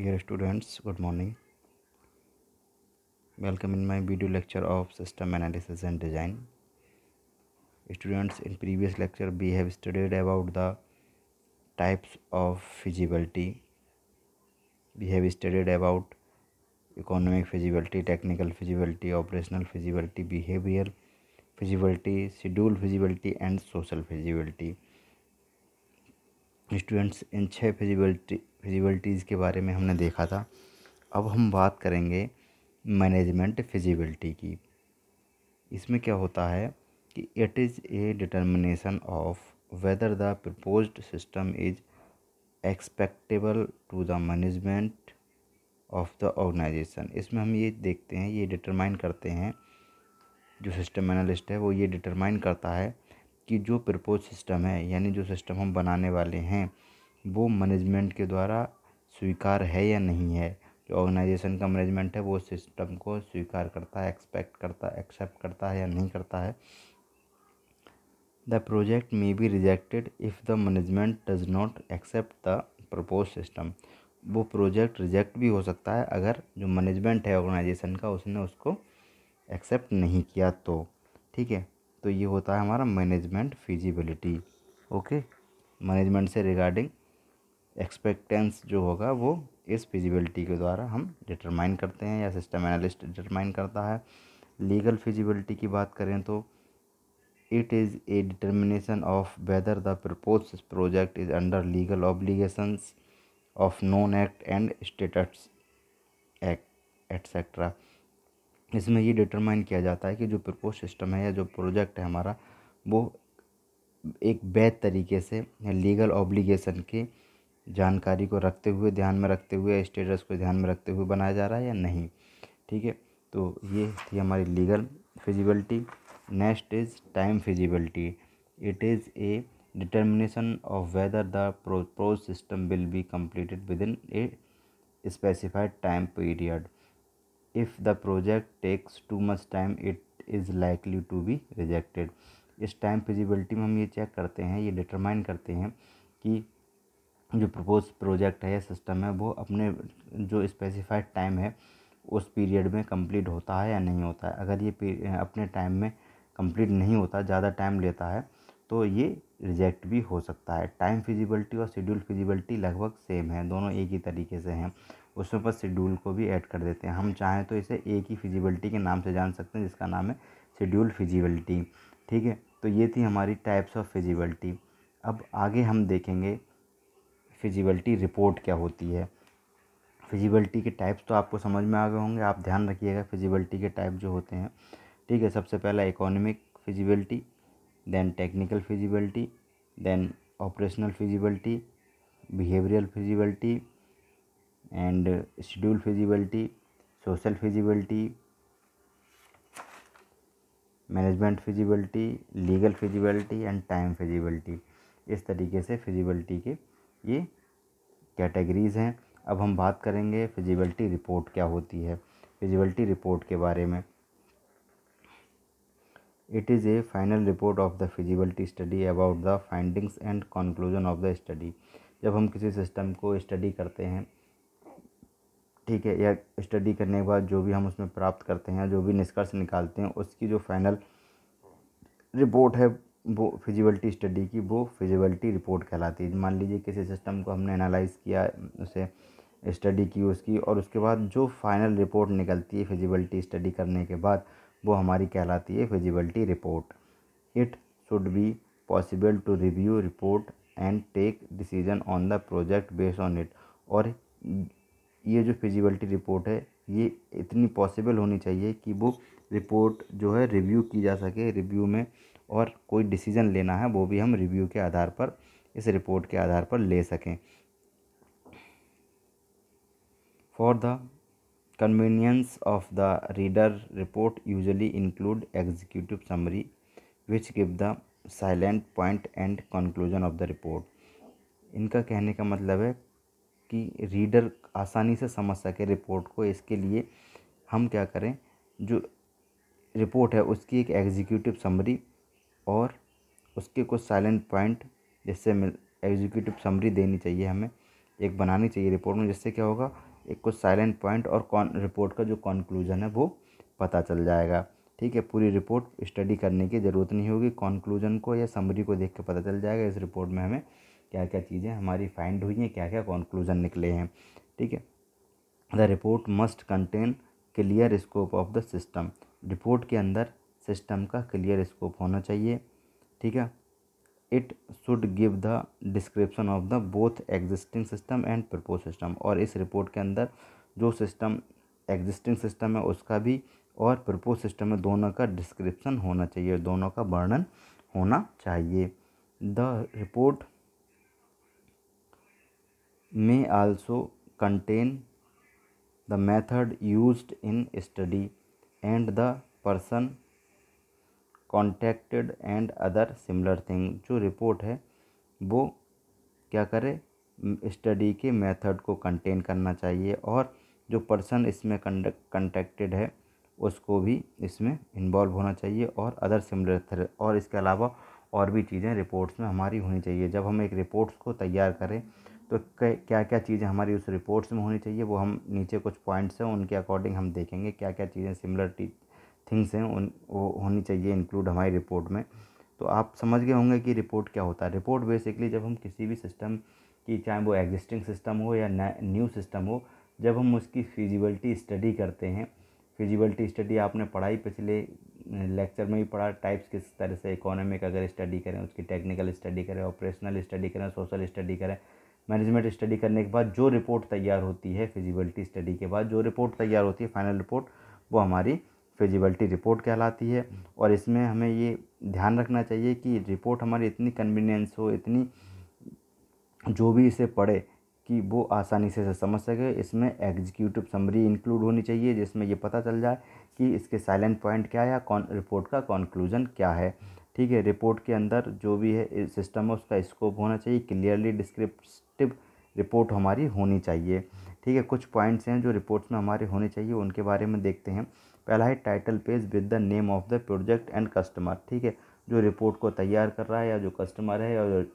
Dear students, good morning. Welcome in my video lecture of System Analysis and Design. Students, in previous lecture we have studied about the types of feasibility. We have studied about economic feasibility, technical feasibility, operational feasibility, behavioral feasibility, schedule feasibility and social feasibility. Students, इन 6 फिजिबिलिटीज़ के बारे में हमने देखा था. अब हम बात करेंगे मैनेजमेंट फिजिबिलिटी की. इसमें क्या होता है कि it is a determination of whether the proposed system is expectable to the management of the organisation. इसमें हम ये देखते हैं, ये डिटरमाइन करते हैं, जो सिस्टम एनालिस्ट है वो ये डिटरमाइन करता है कि जो प्रपोज सिस्टम है, यानी जो सिस्टम हम बनाने वाले हैं, वो मैनेजमेंट के द्वारा स्वीकार है या नहीं है. जो ऑर्गेनाइजेशन का मैनेजमेंट है वो सिस्टम को स्वीकार करता है, एक्सेप्ट करता है या नहीं करता है. The project may be rejected if the management does not accept the propose system. वो प्रोजेक्ट रिजेक्ट भी हो सकता है अगर जो मैनेजमेंट है ऑर्गेनाइजेशन का उसने उसको एक्सेप्ट नहीं किया तो. ठीक है, तो ये होता है हमारा मैनेजमेंट फिजिबिलिटी. ओके, मैनेजमेंट से रिगार्डिंग एक्सपेक्टेंस जो होगा वो इस फिजिबिलिटी के द्वारा हम डिटरमाइन करते हैं या सिस्टम एनालिस्ट डिटरमाइन करता है. लीगल फिजिबिलिटी की बात करें तो it is a determination of whether the proposed project is under legal obligations of non act and status act etcetera. इसमें ये डिटरमाइन किया जाता है कि जो प्रपोज सिस्टम है या जो प्रोजेक्ट है हमारा, वो एक वैध तरीके से लीगल ऑब्लिगेशन की जानकारी को रखते हुए, ध्यान में रखते हुए, स्टेटस को ध्यान में रखते हुए बनाया जा रहा है या नहीं. ठीक है, तो ये थी हमारी legal feasibility. Next is time feasibility. It is a determination of whether the propose system will be completed with in a specified time period. If the project takes too much time, it is likely to be rejected. इस time feasibility में हम ये check करते हैं, ये determine करते हैं कि जो प्रपोज प्रोजेक्ट है या सिस्टम है वो अपने जो स्पेसिफाइड टाइम है उस पीरियड में कंप्लीट होता है या नहीं होता है. अगर ये अपने टाइम में कंप्लीट नहीं होता, ज़्यादा टाइम लेता है, तो ये रिजेक्ट भी हो सकता है. टाइम फिजिबिलिटी और शेड्यूल फिजिबिलिटी लगभग सेम है, दोनों एक ही तरीके से हैं. उसमें बस शेड्यूल को भी ऐड कर देते हैं. हम चाहें तो इसे एक ही फिजिबिलिटी के नाम से जान सकते हैं जिसका नाम है शेड्यूल फिजिबिलिटी. ठीक है, तो ये थी हमारी टाइप्स ऑफ फिजिबिलिटी. अब आगे हम देखेंगे फिजिबिलिटी रिपोर्ट क्या होती है. फिजिबिलिटी के टाइप्स तो आपको समझ में आ गए होंगे, आप ध्यान रखिएगा फिजिबिलिटी के टाइप जो होते हैं. ठीक है, सबसे पहला economic feasibility, then technical feasibility, then operational feasibility, behavioural feasibility and schedule feasibility, social feasibility, management feasibility, legal feasibility and time feasibility. इस तरीके से फिजिबिलिटी के ये कैटेगरीज़ हैं. अब हम बात करेंगे फिजिबिलिटी रिपोर्ट क्या होती है. फिजिबिलिटी रिपोर्ट के बारे में, it is A final report of the feasibility study about the findings and conclusion of the study. जब हम किसी सिस्टम को स्टडी करते हैं, ठीक है, या स्टडी करने के बाद जो भी हम उसमें प्राप्त करते हैं, जो भी निष्कर्ष निकालते हैं, उसकी जो फाइनल रिपोर्ट है वो फिजिबिलिटी स्टडी की, वो फिजिबिलिटी रिपोर्ट कहलाती है. मान लीजिए किसी सिस्टम को हमने एनालाइज़ किया, उसे स्टडी की उसकी, और उसके बाद जो फाइनल रिपोर्ट निकलती है फिजिबिलिटी स्टडी करने के बाद, वो हमारी कहलाती है feasibility report. It should be possible to review report and take decision on the project based on it. और ये जो फिजिबिलिटी रिपोर्ट है ये इतनी पॉसिबल होनी चाहिए कि वो रिपोर्ट जो है रिव्यू की जा सके, रिव्यू में, और कोई डिसीजन लेना है वो भी हम रिव्यू के आधार पर, इस रिपोर्ट के आधार पर ले सकें. For the convenience of the reader, report usually include executive summary which give the silent point and conclusion of the report. इनका कहने का मतलब है कि रीडर आसानी से समझ सके रिपोर्ट को, इसके लिए हम क्या करें, जो रिपोर्ट है उसकी एक एग्जीक्यूटिव समरी और उसके कुछ साइलेंट पॉइंट, जिससे एग्जीक्यूटिव समरी देनी चाहिए, हमें एक बनानी चाहिए रिपोर्ट में, जिससे क्या होगा एक कुछ साइलेंट पॉइंट और रिपोर्ट का जो कंक्लूजन है वो पता चल जाएगा। ठीक है, पूरी रिपोर्ट स्टडी करने की ज़रूरत नहीं होगी, कंक्लूजन को या समरी को देख के पता चल जाएगा इस रिपोर्ट में हमें क्या क्या चीज़ें हमारी फाइंड हुई हैं, क्या क्या कंक्लूजन निकले हैं। ठीक है, the report must contain clear scope of the system. Report के अंदर सिस्टम का क्लियर स्कोप होना चाहिए। ठीक है, it should give the description of the both existing system and propose system. और इस रिपोर्ट के अंदर जो सिस्टम एग्जिस्टिंग सिस्टम है उसका भी और प्रपोज सिस्टम है दोनों का डिस्क्रिप्शन होना चाहिए, दोनों का वर्णन होना चाहिए। The report may also contain the method used in study and the person contacted and other similar thing। जो रिपोर्ट है वो क्या करे, स्टडी के मेथड को कंटेन करना चाहिए और जो पर्सन इसमें कंटेक्टेड है उसको भी इसमें इन्वॉल्व होना चाहिए और अदर सिमिलर। और इसके अलावा और भी चीज़ें रिपोर्ट्स में हमारी होनी चाहिए। जब हम एक रिपोर्ट्स को तैयार करें तो क्या क्या चीज़ें हमारी उस रिपोर्ट्स में होनी चाहिए वो हम नीचे कुछ पॉइंट्स हैं उनके अकॉर्डिंग हम देखेंगे क्या क्या चीज़ें सिमिलर थिंग्स हैं उन वो होनी चाहिए इंक्लूड हमारी रिपोर्ट में। तो आप समझ गए होंगे कि रिपोर्ट क्या होता है। रिपोर्ट बेसिकली जब हम किसी भी सिस्टम की, चाहे वो एग्जिस्टिंग सिस्टम हो या न्यू सिस्टम हो, जब हम उसकी फिजिबिलिटी स्टडी करते हैं। फिजिबिलिटी स्टडी आपने पढ़ाई पिछले लेक्चर में भी पढ़ा, टाइप्स किस तरह से, इकोनॉमिक अगर स्टडी करें उसकी टेक्निकल स्टडी करें, ऑपरेशनल स्टडी करें, सोशल स्टडी करें, मैनेजमेंट स्टडी करने के बाद जो रिपोर्ट तैयार होती है, फिजिबिलिटी स्टडी के बाद जो रिपोर्ट तैयार होती है फाइनल रिपोर्ट, वो हमारी फिजिबिलिटी रिपोर्ट कहलाती है। और इसमें हमें ये ध्यान रखना चाहिए कि रिपोर्ट हमारी इतनी कन्वीनियंस हो, इतनी जो भी इसे पढ़े कि वो आसानी से समझ सके। इसमें एग्जीक्यूटिव समरी इंक्लूड होनी चाहिए जिसमें ये पता चल जाए कि इसके साइलेंट पॉइंट क्या है या रिपोर्ट का कंक्लूजन क्या है। ठीक है, रिपोर्ट के अंदर जो भी है सिस्टम है उसका स्कोप होना चाहिए, क्लियरली डिस्क्रिप्टिव रिपोर्ट हमारी होनी चाहिए। ठीक है, कुछ पॉइंट्स हैं जो रिपोर्ट्स में हमारे होने चाहिए, उनके बारे में देखते हैं। पहला है title page with the name of the project and customer. ठीक है, जो रिपोर्ट को तैयार कर रहा है या जो कस्टमर है और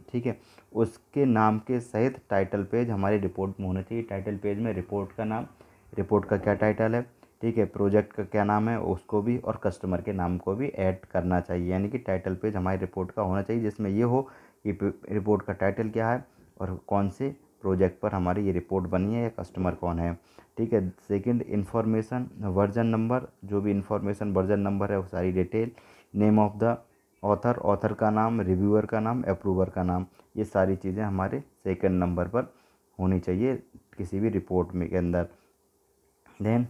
ठीक है उसके नाम के सहित टाइटल पेज हमारी रिपोर्ट में होना चाहिए। टाइटल पेज में रिपोर्ट का नाम, रिपोर्ट का क्या टाइटल है, ठीक है, प्रोजेक्ट का क्या नाम है उसको भी और कस्टमर के नाम को भी ऐड करना चाहिए। यानी कि टाइटल पेज हमारी रिपोर्ट का होना चाहिए जिसमें ये हो कि रिपोर्ट का टाइटल क्या है और कौन से प्रोजेक्ट पर हमारी ये रिपोर्ट बनी है या कस्टमर कौन है। ठीक है, सेकंड इन्फॉर्मेशन, वर्जन नंबर, जो भी इन्फॉर्मेशन वर्जन नंबर है वो सारी detail, name of the author, author का नाम, रिव्यूअर का नाम, अप्रूवर का नाम, ये सारी चीज़ें हमारे सेकंड नंबर पर होनी चाहिए किसी भी रिपोर्ट में के अंदर। देन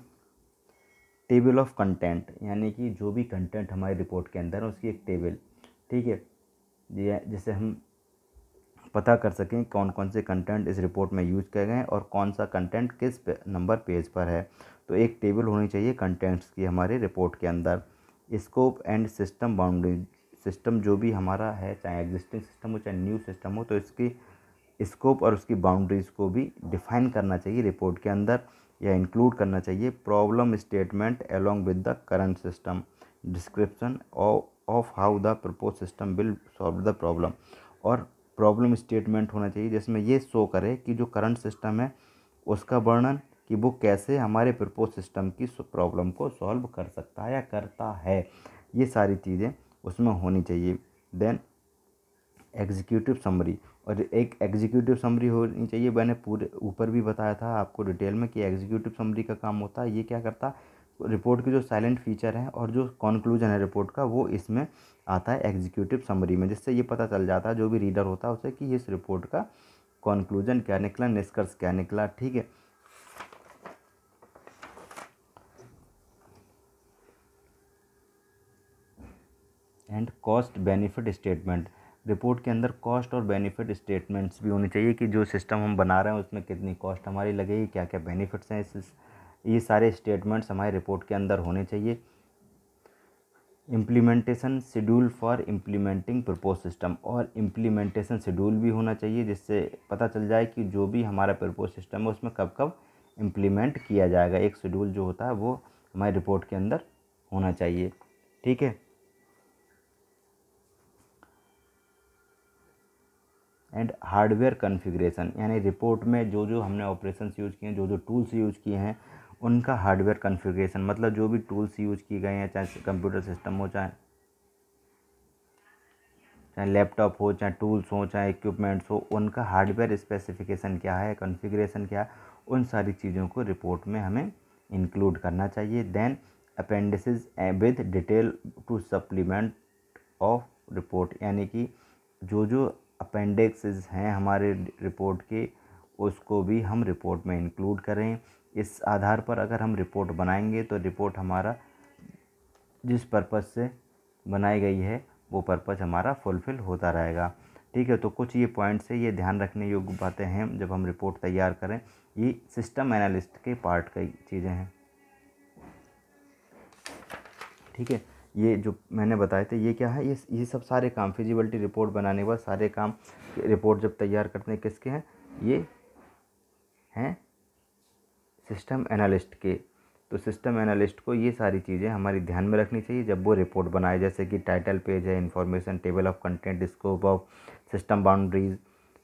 टेबल ऑफ कंटेंट, यानी कि जो भी कंटेंट हमारी रिपोर्ट के अंदर है उसकी एक टेबल, ठीक है, जिसे हम पता कर सकें कौन कौन से कंटेंट इस रिपोर्ट में यूज किए गए हैं और कौन सा कंटेंट किस नंबर पेज पर है। तो एक टेबल होनी चाहिए कंटेंट्स की हमारे रिपोर्ट के अंदर। Scope and system boundary, system जो भी हमारा है चाहे एग्जिस्टिंग सिस्टम हो चाहे न्यू सिस्टम हो तो इसकी स्कोप और उसकी बाउंड्रीज़ को भी डिफाइन करना चाहिए रिपोर्ट के अंदर या इंक्लूड करना चाहिए। Problem statement along with the current system, description of how the propose system will solve the problem. और प्रॉब्लम स्टेटमेंट होना चाहिए जिसमें ये शो करे कि जो करंट सिस्टम है उसका वर्णन कि वो कैसे हमारे प्रपोज सिस्टम की प्रॉब्लम को सॉल्व कर सकता है या करता है, ये सारी चीज़ें उसमें होनी चाहिए। देन एग्जीक्यूटिव समरी, और एक एग्जीक्यूटिव समरी होनी चाहिए। मैंने पूरे ऊपर भी बताया था आपको डिटेल में कि एग्जीक्यूटिव समरी का काम होता है, ये क्या करता है, रिपोर्ट के जो साइलेंट फीचर हैं और जो कंक्लूजन है रिपोर्ट का वो इसमें आता है एग्जीक्यूटिव समरी में, जिससे ये पता चल जाता है जो भी रीडर होता है उसे कि इस रिपोर्ट का कंक्लूजन क्या निकला, निष्कर्ष क्या निकला। ठीक है, and cost benefit statement, report के अंदर कॉस्ट और बेनिफिट स्टेटमेंट्स भी होने चाहिए कि जो सिस्टम हम बना रहे हैं उसमें कितनी कॉस्ट हमारी लगेगी, क्या क्या बेनिफिट्स हैं, ये सारे स्टेटमेंट्स हमारे रिपोर्ट के अंदर होने चाहिए। Implementation schedule for implementing propose system, और इम्प्लीमेंटेशन शेड्यूल भी होना चाहिए जिससे पता चल जाए कि जो भी हमारा प्रपोज सिस्टम है उसमें कब कब इम्प्लीमेंट किया जाएगा। एक शेड्यूल जो होता है वो हमारी रिपोर्ट के अंदर होना चाहिए। ठीक है, एंड हार्डवेयर कॉन्फ़िगरेशन, यानी रिपोर्ट में जो जो हमने ऑपरेशंस यूज़ किए हैं, जो जो टूल्स यूज़ किए हैं, उनका हार्डवेयर कॉन्फ़िगरेशन, मतलब जो भी टूल्स यूज़ किए गए हैं, चाहे कंप्यूटर सिस्टम हो, चाहे लैपटॉप हो, चाहे टूल्स हो, चाहे इक्विपमेंट्स हो, उनका हार्डवेयर स्पेसिफिकेशन क्या है, कॉन्फ़िगरेशन क्या है, उन सारी चीज़ों को रिपोर्ट में हमें इंक्लूड करना चाहिए। Then appendices with detail to supplement of report, यानी कि जो जो अपेंडिक्सेस हैं हमारे रिपोर्ट के, उसको भी हम रिपोर्ट में इंक्लूड करें। इस आधार पर अगर हम रिपोर्ट बनाएंगे तो रिपोर्ट हमारा जिस पर्पज़ से बनाई गई है वो पर्पज़ हमारा फुलफ़िल होता रहेगा। ठीक है, तो कुछ ये पॉइंट्स है, ये ध्यान रखने योग्य बातें हैं जब हम रिपोर्ट तैयार करें। ये सिस्टम एनालिस्ट के पार्ट की चीज़ें हैं। ठीक है, ये जो मैंने बताए थे ये क्या है, ये सब सारे काम फिजिबिलिटी रिपोर्ट बनाने के बाद सारे काम, रिपोर्ट जब तैयार करते हैं किसके हैं, ये हैं सिस्टम एनालिस्ट के। तो सिस्टम एनालिस्ट को ये सारी चीज़ें हमारी ध्यान में रखनी चाहिए जब वो रिपोर्ट बनाए, जैसे कि टाइटल पेज है, information, table of content, scope of system boundaries,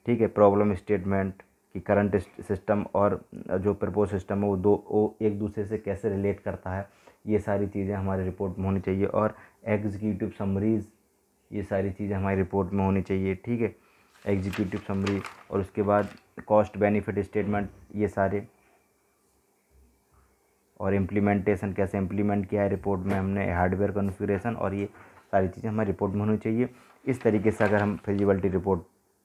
ठीक है, प्रॉब्लम स्टेटमेंट कि करंट सिस्टम और जो प्रपोज सिस्टम है वो एक दूसरे से कैसे रिलेट करता है, ये सारी चीज़ें हमारी रिपोर्ट में होनी चाहिए। और एग्जीक्यूटिव समरीज, ये सारी चीज़ें हमारी रिपोर्ट में होनी चाहिए। ठीक है, एग्जीक्यूटिव समरी, और उसके बाद कॉस्ट बेनिफिट स्टेटमेंट, ये सारे, और इम्प्लीमेंटेशन कैसे इम्प्लीमेंट किया है रिपोर्ट में हमने, हार्डवेयर कॉन्फ़िगरेशन, और ये सारी चीज़ें हमारी रिपोर्ट में होनी चाहिए। इस तरीके से अगर हम फिजिबिलिटी रिपोर्ट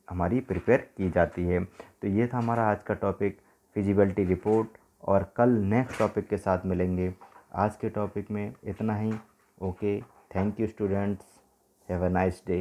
हमारी प्रिपेयर की जाती है। तो ये था हमारा आज का टॉपिक फिजिबिलिटी रिपोर्ट, और कल नेक्स्ट टॉपिक के साथ मिलेंगे। आज के टॉपिक में इतना ही। Okay, thank you students, have a nice day.